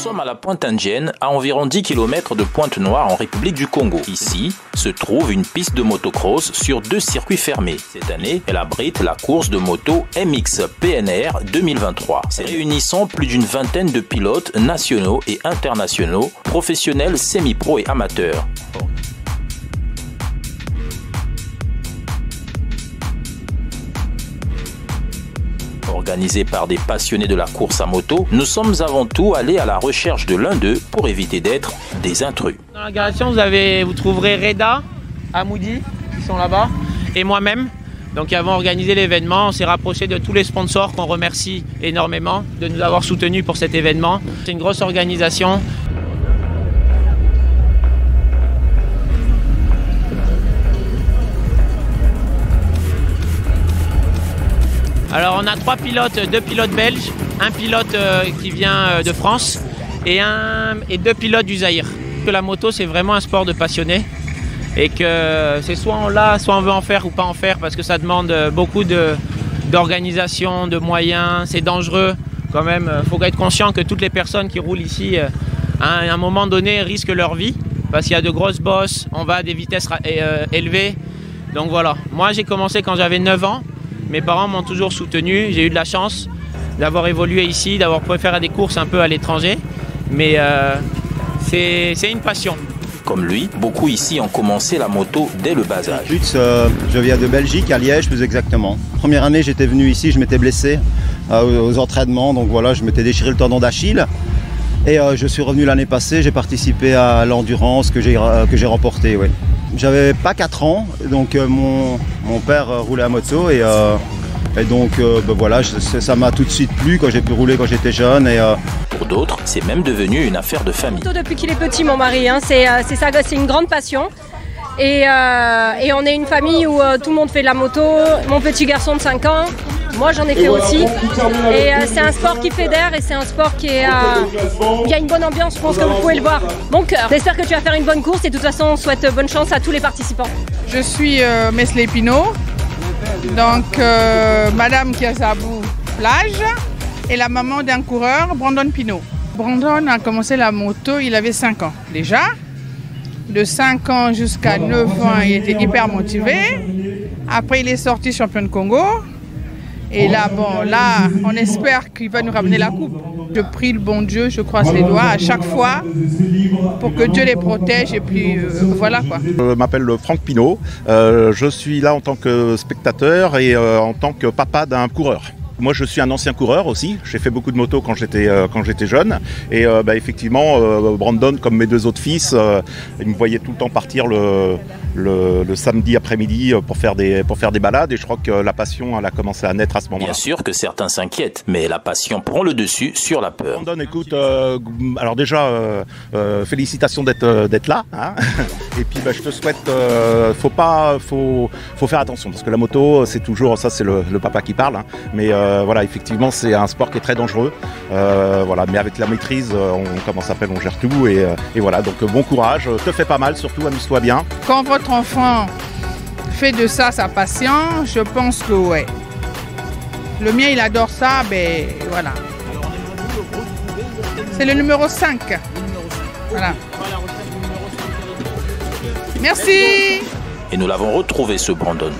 sommes à la Pointe Indienne, à environ 10 km de Pointe-Noire en République du Congo. Ici se trouve une piste de motocross sur 2 circuits fermés. Cette année, elle abrite la course de moto MX PNR 2023, réunissant plus d'une vingtaine de pilotes nationaux et internationaux, professionnels, semi-pro et amateurs. Organisé par des passionnés de la course à moto, nous sommes avant tout allés à la recherche de l'un d'eux pour éviter d'être des intrus. Dans la gradation, vous trouverez Reda, Amoudi, qui sont là-bas, et moi-même. Donc, qui avons organisé l'événement. On s'est rapproché de tous les sponsors qu'on remercie énormément de nous avoir soutenus pour cet événement. C'est une grosse organisation. Alors on a 3 pilotes, 2 pilotes belges, un pilote qui vient de France et 2 pilotes du Zaïre. Que la moto c'est vraiment un sport de passionné et que c'est soit on l'a, soit on veut en faire ou pas en faire parce que ça demande beaucoup d'organisation, de moyens, c'est dangereux quand même. Il faut être conscient que toutes les personnes qui roulent ici à un moment donné risquent leur vie parce qu'il y a de grosses bosses, on va à des vitesses élevées. Donc voilà, moi j'ai commencé quand j'avais 9 ans. Mes parents m'ont toujours soutenu, j'ai eu de la chance d'avoir évolué ici, d'avoir pu faire des courses un peu à l'étranger, mais c'est une passion. Comme lui, beaucoup ici ont commencé la moto dès le bas âge. Je viens de Belgique, à Liège plus exactement. Première année j'étais venu ici, je m'étais blessé aux entraînements, donc voilà, je m'étais déchiré le tendon d'Achille. Et je suis revenu l'année passée, j'ai participé à l'endurance que j'ai remporté. Ouais. J'avais pas 4 ans, donc mon père roulait à moto et donc voilà, ça m'a tout de suite plu quand j'ai pu rouler quand j'étais jeune. Pour d'autres, c'est même devenu une affaire de famille. Depuis qu'il est petit, mon mari, hein, c'est une grande passion. Et on est une famille où tout le monde fait de la moto. Mon petit garçon de 5 ans, moi j'en ai fait aussi. Et c'est un sport qui fédère et c'est un sport qui est... il y a une bonne ambiance, je pense que vous pouvez le voir. Mon cœur. J'espère que tu vas faire une bonne course et de toute façon on souhaite bonne chance à tous les participants. Je suis Mesley Pinault, donc madame Kiasabou Plage et la maman d'un coureur, Brandon Pinault. Brandon a commencé la moto, il avait 5 ans déjà. De 5 ans jusqu'à 9 ans, il était hyper motivé. Après, il est sorti champion de Congo. Et là, on espère qu'il va nous ramener la coupe. Je prie le bon Dieu, je croise les doigts à chaque fois pour que Dieu les protège. Et puis, voilà quoi. Je m'appelle Franck Pinault. Je suis là en tant que spectateur et en tant que papa d'un coureur. Moi, je suis un ancien coureur aussi. J'ai fait beaucoup de moto quand j'étais jeune. Et effectivement, Brandon, comme mes 2 autres fils, ils me voyaient tout le temps partir le samedi après-midi pour faire des balades. Et je crois que la passion, elle a commencé à naître à ce moment-là. Bien sûr que certains s'inquiètent, mais la passion prend le dessus sur la peur. Brandon, écoute, alors déjà, félicitations d'être là. Hein. Et puis, je te souhaite, faut faire attention parce que la moto, c'est toujours, ça c'est le papa qui parle, hein, mais voilà, effectivement, c'est un sport qui est très dangereux. Voilà, mais avec la maîtrise, on gère tout et voilà. Donc bon courage, te fais pas mal, surtout amuse-toi bien. Quand votre enfant fait de ça sa passion, je pense que ouais. Le mien, il adore ça, ben voilà. C'est le numéro 5. Voilà. Merci. Et nous l'avons retrouvé, ce Brandon.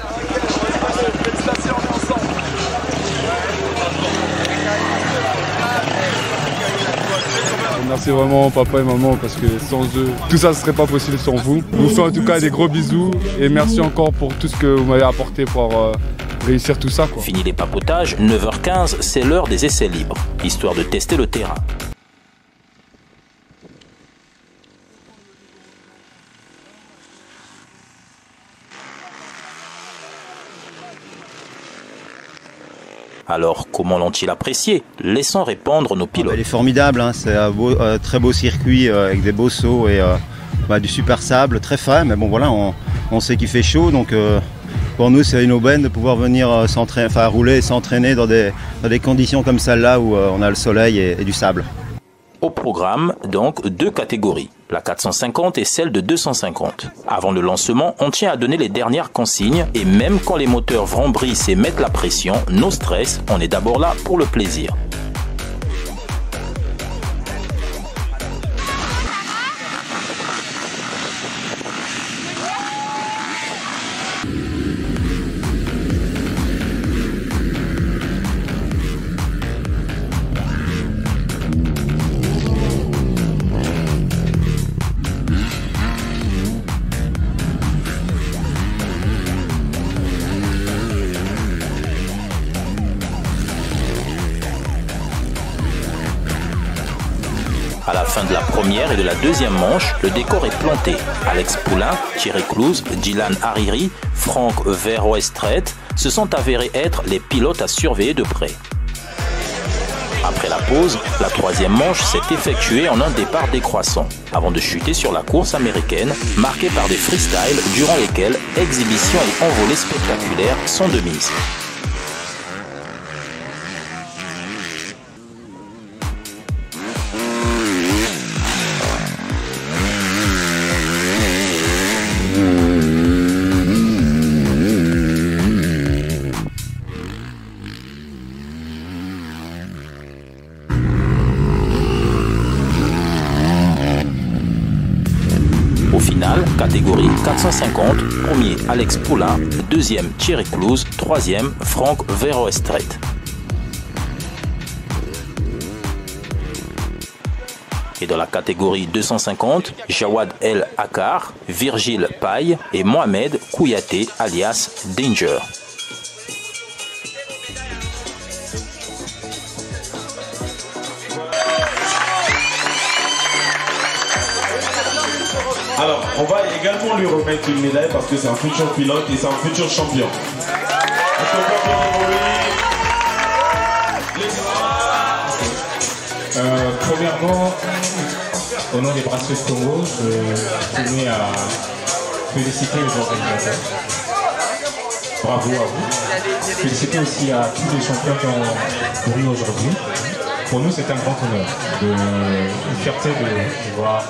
Merci vraiment papa et maman parce que sans eux, tout ça ne serait pas possible sans vous. Je vous fais en tout cas des gros bisous et merci encore pour tout ce que vous m'avez apporté pour réussir tout ça. Quoi. Fini les papotages, 9h15, c'est l'heure des essais libres, histoire de tester le terrain. Alors, comment l'ont-ils apprécié? Laissons répondre nos pilotes. Elle est formidable, hein, c'est un très beau circuit avec des beaux sauts et du super sable, très frais, mais bon voilà, on sait qu'il fait chaud, donc pour nous c'est une aubaine de pouvoir venir rouler et s'entraîner dans des conditions comme celle-là où on a le soleil et du sable. Au programme, donc, 2 catégories, la 450 et celle de 250. Avant le lancement, on tient à donner les dernières consignes et même quand les moteurs vrombrissent et mettent la pression, no stress, on est d'abord là pour le plaisir. À la fin de la première et de la deuxième manche, le décor est planté. Alex Poulain, Thierry Clouse, Dylan Hariri, Franck Verhoestret se sont avérés être les pilotes à surveiller de près. Après la pause, la troisième manche s'est effectuée en un départ décroissant, avant de chuter sur la course américaine, marquée par des freestyles durant lesquels exhibition et envolées spectaculaires sont de mise. Au final, catégorie 450, premier Alex Poulain, deuxième Thierry Clouse, troisième Franck Verhoestret. Et dans la catégorie 250, Jawad El Akar, Virgile Paille et Mohamed Kouyaté alias Danger. Alors, on va également lui remettre une médaille parce que c'est un futur pilote et c'est un futur champion. Est-ce qu'on peut applaudir pour lui? Premièrement, au nom des Bracelets de Congo, je tenais à féliciter les organisateurs. Bravo à vous. Féliciter aussi à tous les champions qui ont couru aujourd'hui. Pour nous, c'est un grand honneur, une fierté de voir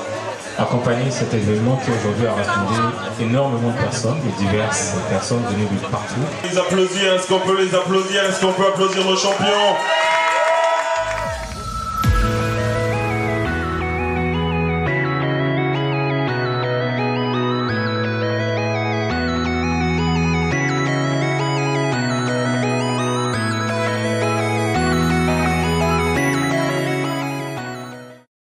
accompagner cet événement qui aujourd'hui a rassemblé énormément de personnes, de diverses personnes venues de partout. Les applaudir, est-ce qu'on peut les applaudir? Est-ce qu'on peut applaudir nos champions?